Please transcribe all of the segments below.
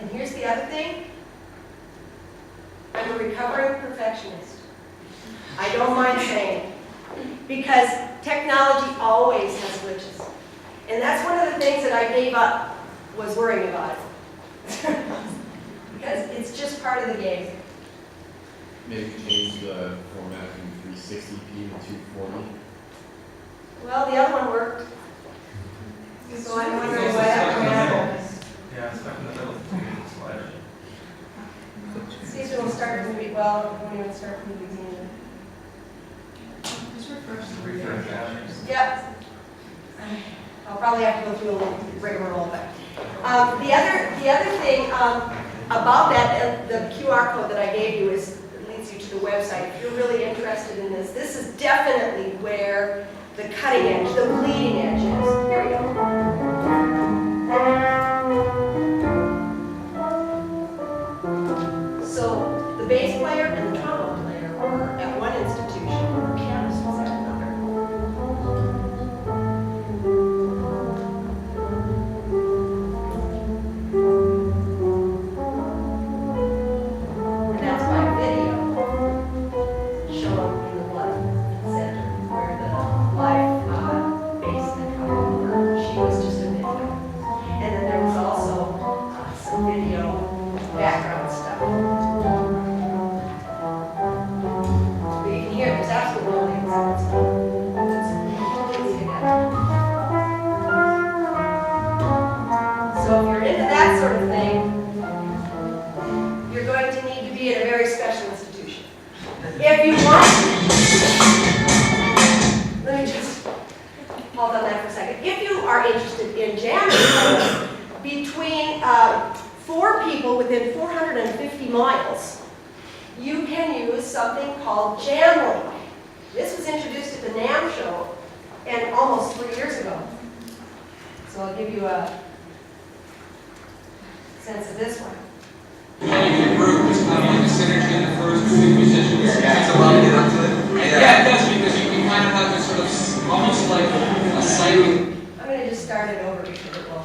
And here's the other thing. I'm a recovering perfectionist. I don't mind saying it, because technology always has glitches. And that's one of the things that I gave up, was worrying about it. Because it's just part of the game. Maybe change the format from 360p to 240. Well, the other one worked. So I'm wondering what happened. Yeah, it's stuck in the middle of the slider. See if it'll start from the beginning. Well, it won't even start from the beginning. Just refresh the Refresh that. Yep. I'll probably have to go through a little rigmarole, but the other thing about that, the QR code that I gave you leads you to the website. If you're really interested in this, this is definitely where the cutting edge, the bleeding edge is. Here we go. So the bass player and the trombone player were at one institution, and the pianist was at another. And that's by video, shown in the left center, where the live bass and trombone were. She was just a video. And then there was also some video background stuff. But you can hear there's absolutely no things. So if you're into that sort of thing, you're going to need to be at a very special institution. If you want, let me just hold on that for a second. If you are interested in jamming between 4 people within 450 miles, you can use something called Jamlink. This was introduced at the NAMM show and almost 3 years ago. So I'll give you a sense of this one. Playing a group is kind of like a synergy in the first two musicians. It's a lot to get up to it. Yeah, it does, because you can kind of have this sort of almost like a psychic. I'm going to just start it over because it will.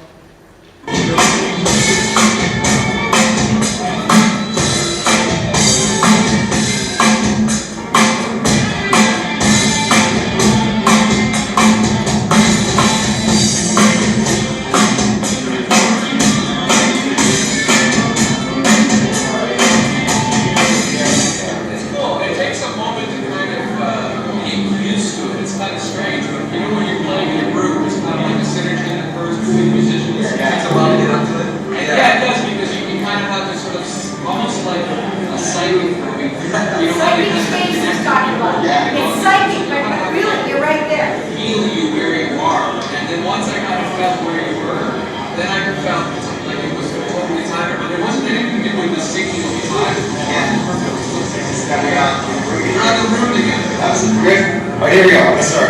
Here we go, let's start.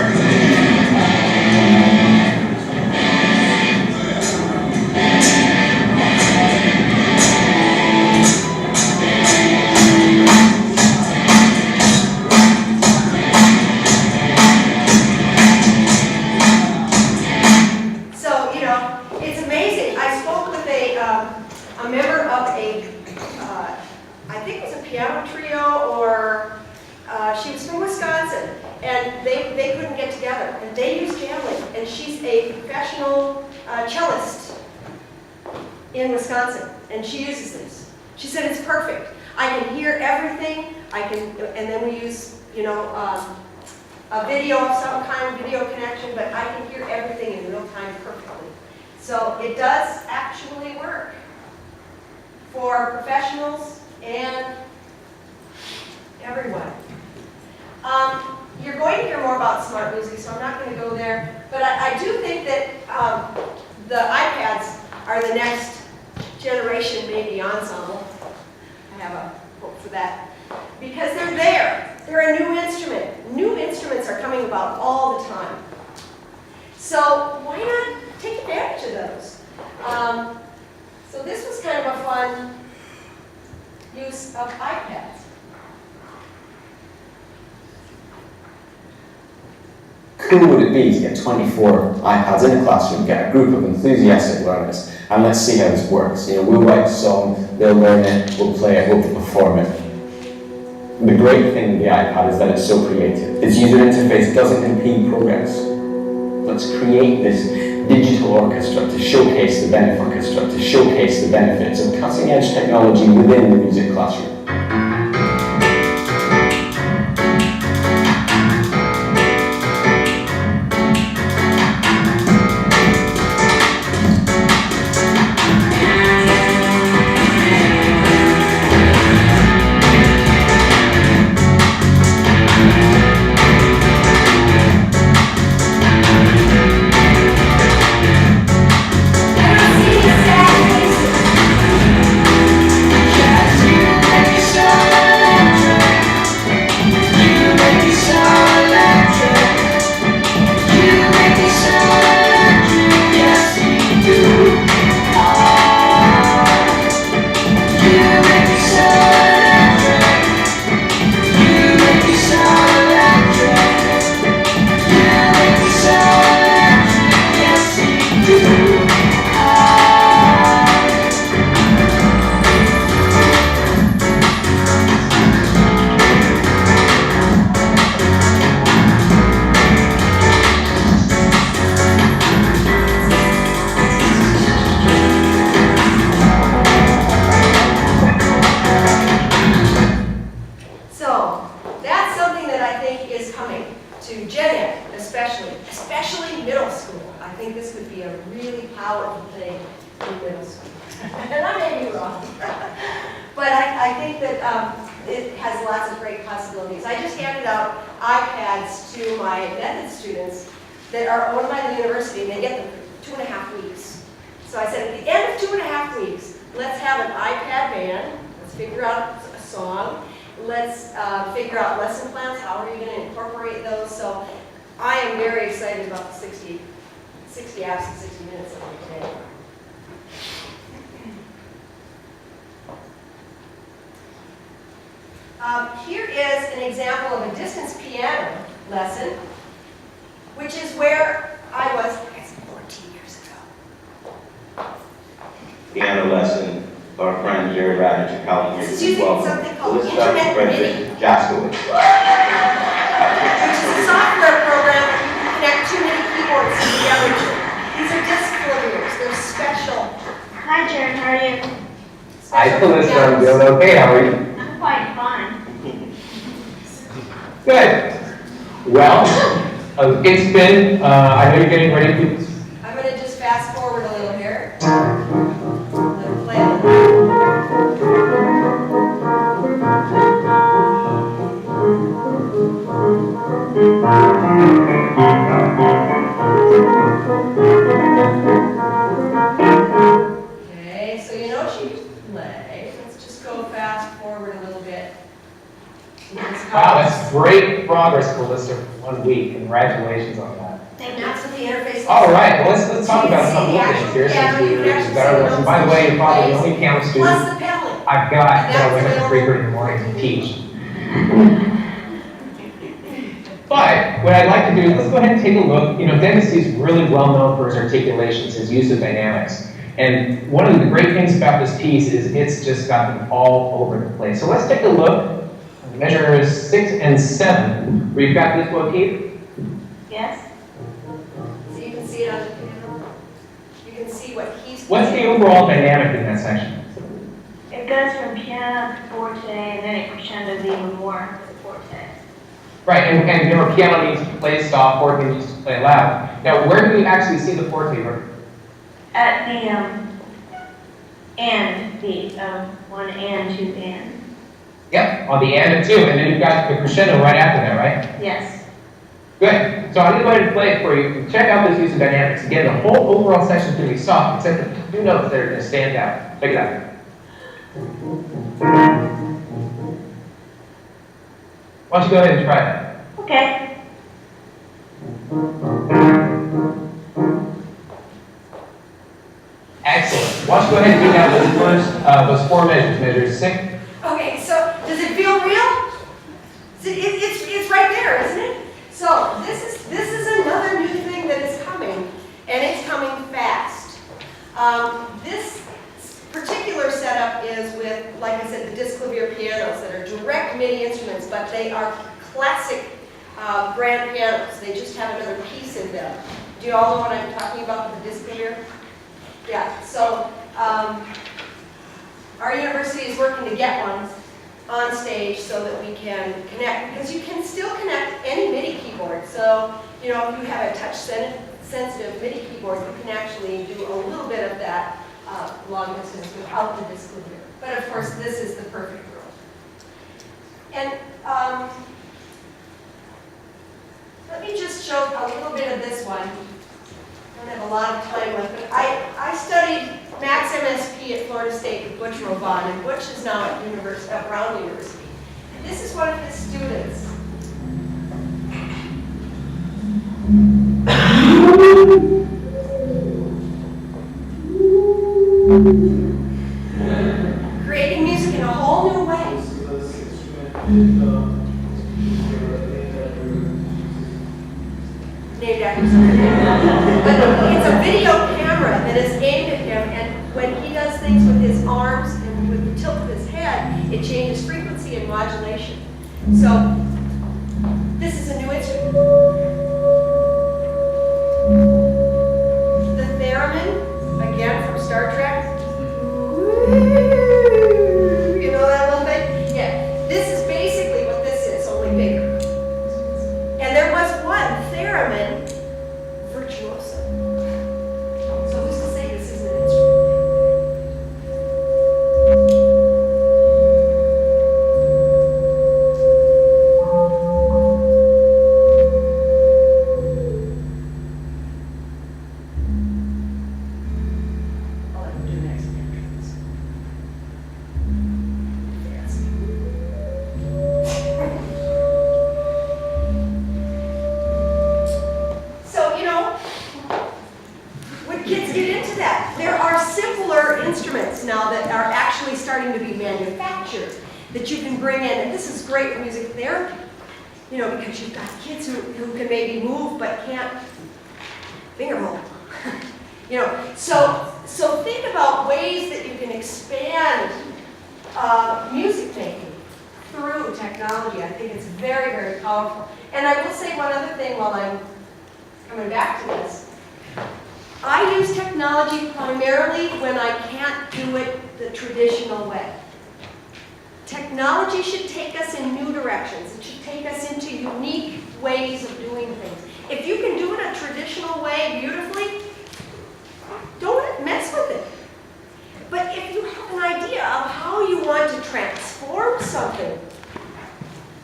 So, you know, it's amazing. I spoke with a member of I think it was a piano trio, or she was from Wisconsin, and they couldn't get together, and they used Jamlink, and she's a professional cellist in Wisconsin, and she uses this. She said it's perfect. I can hear everything. And then we use, you know, a video of some kind, video connection, but I can hear everything in real time perfectly. So it does actually work for professionals and everyone. You're going to hear more about smart music, so I'm not going to go there. But I do think that the iPads are the next generation, maybe, ensemble. I have a quote for that. Because they're there. They're a new instrument. New instruments are coming about all the time. So why not take advantage of those? So this was kind of a fun use of iPads. How cool would it be to get 24 iPads in a classroom, get a group of enthusiastic learners, and let's see how this works. You know, we'll write the song, they'll learn it, we'll play it, we'll perform it. The great thing with the iPad is that it's so creative. Its user interface doesn't impede progress. Let's create this digital orchestra to showcase the benefits of cutting-edge technology within the music classroom. Especially middle school. I think this would be a really powerful thing in middle school. And I may be wrong. But I think that it has lots of great possibilities. I just handed out iPads to my method students that are owned by the university, and they get them for 2.5 weeks. So I said, at the end of 2.5 weeks, let's have an iPad band. Let's figure out a song. Let's figure out lesson plans. How are you going to incorporate those? So I am very excited about the 60 apps in 60 minutes every day. Here is an example of a distance piano lesson, which is where I was, I guess, 14 years ago. Piano lesson, our friend Jerry Radich calling here. This is using something called Internet MIDI, which Jaskowitz. is a software program that you can connect too many keyboards together. These are disc players. They're special. Hi, Jared. How are you? Hi, Calista. I'm doing okay. How are you? I'm quite fine. Good. Well, it's been, I know you're getting ready to... I'm going to just fast forward a little here. Let it play a little. Okay, so you know she can play. Let's just go fast forward a little bit. Wow, that's great progress, Calista, for 1 week. Congratulations on that. And that's what the interface looks All like. right, well, let's talk about a So you couple can of see the things here actual since piano, you can we've actually got our see lesson. the By the way, you're probably the notes only piano Plus student the pedaling. I've got And that I wake up that's at 3:30 in the morning to teach. But what I'd like to do is let's go ahead and take a look. You know, Dennis is really well known for his articulations, his use of dynamics. And one of the great things about this piece is it's just got them all over the place. So let's take a look. Measure 6 and 7. We've got this motif. Yes? So you can see it on the piano. You can see what he's What's the overall dynamic in that section? It goes from piano to forte, and then it crescendos even more to forte. Right, and you know, piano needs to play soft, forte needs to play loud. Now, where do we actually see the forte? At the and, the 1 and 2 and. Yep, on the and of 2, and then you've got the crescendo right after that, right? Yes. Good. So I'm going to go ahead and play it for you. Check out this use of dynamics. Again, the whole overall section is going to be soft, except the 2 notes that are going to stand out. Check it out. Why don't you go ahead and try that? Okay. Excellent. Why don't you go ahead and do now those 4 measures. Measure 6. Okay, so does it feel real? It's right there, isn't it? So this is another new thing that is coming, and it's coming fast. This particular setup is with, like I said, the disc clavier pianos that are direct MIDI instruments, but they are classic grand pianos. They just have another piece in them. Do you all know what I'm talking about with the disc clavier? Yeah, so our university is working to get one on stage so that we can connect, because you can still connect any MIDI keyboard. So, you know, if you have a touch-sensitive MIDI keyboard, you can actually do a little bit of that long distance without the disc clavier. But of course, this is the perfect world. And let me just show a little bit of this one. I don't have a lot of time left, but I studied Max MSP at Florida State with Butch Robon, and Butch is now at Brown University. And this is one of his students. Creating music in a whole new way. Named after something. But it's a video camera that is aimed at him, and when he does things with his arms and with the tilt of his head, it changes frequency and modulation. So, this is a new instrument. The theremin, again from Star Trek. You know that little thing? Yeah. This is basically what this is, only bigger. And there was one theremin virtuoso. So who's to say this isn't an instrument? I'll let him do next entrance. So, you know, when kids get into that, there are simpler instruments now that are actually starting to be manufactured that you can bring in, and this is great for music therapy, you know, because you've got kids who can maybe move but can't finger hold. You know, so think about ways that you can expand music making through technology. I think it's very, very powerful. And I will say one other thing while I'm coming back to this. I use technology primarily when I can't do it the traditional way. Technology should take us in new directions. It should take us into unique ways of doing things. If you can do it a traditional way beautifully, don't mess with it. But if you have an idea of how you want to transform something,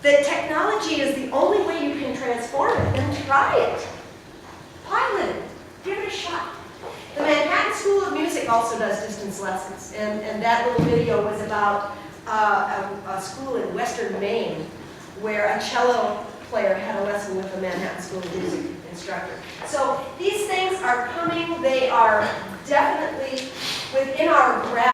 that technology is the only way you can transform it, then try it. Pilot it. Give it a shot. The Manhattan School of Music also does distance lessons, and that little video was about a school in western Maine where a cello player had a lesson with a Manhattan School of Music instructor. So these things are coming. They are definitely within our grasp.